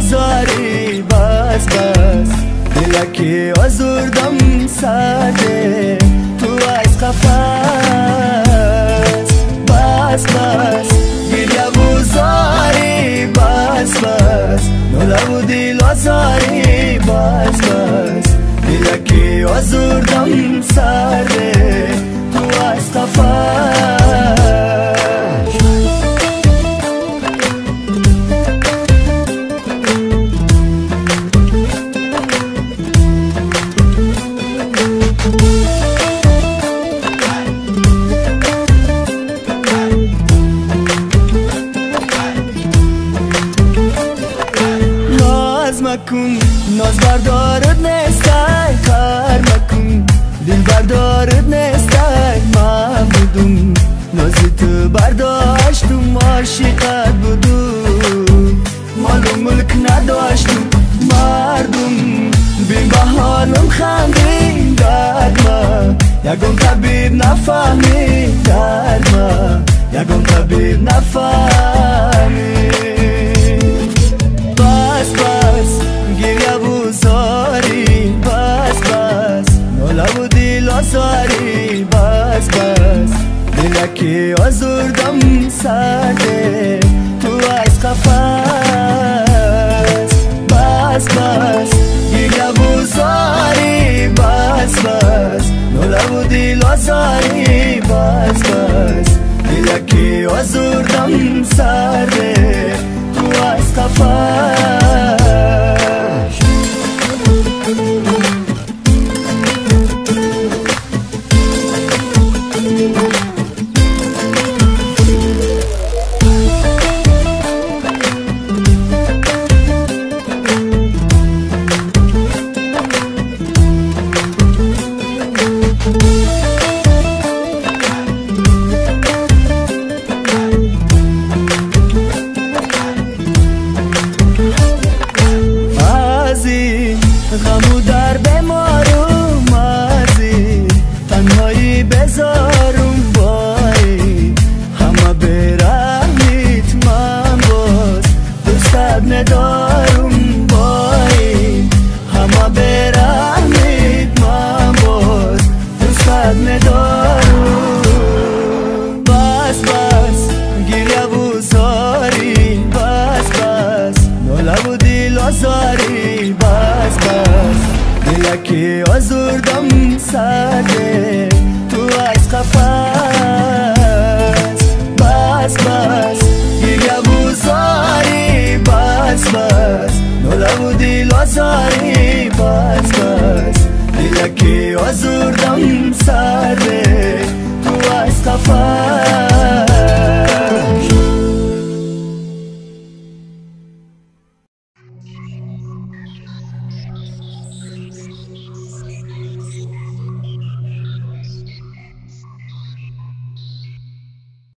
آزاری بس دلکی آزردم سرده تو از قفص بس گریه بوزاری بس نولا و دل آزاری بس دلکی آزردم سرده تو از قفص مکن ناز بردارد نیستای کار مکن دل بردارد نیستای من بودم نازی تو برداشتم عاشقت بودم مال و ملک نداشتم مردم بین به حالم خندی درد ما یکم طبیب نفهمی درد ما یکم طبیب نفهمی آزاری بس دلکی آزردم سرده تو از قفص بس گریه بوزاری بس نولا و دل آزاری بس دلکی آزردم سرده تو از قفص غمو در بمارم ازی تنهایی بذارم بایی همه برهمیت من باز دوستت ندارم بایی همه برهمیت من باز دوستت ندارم بس گریه بوزاری بس نولا و دل آزاری بس دلکی آزردم سرده تو از قفص بس گریه بوزاری بس نولا و دل آزاری بس دلکی آزردم سرده تو از قفص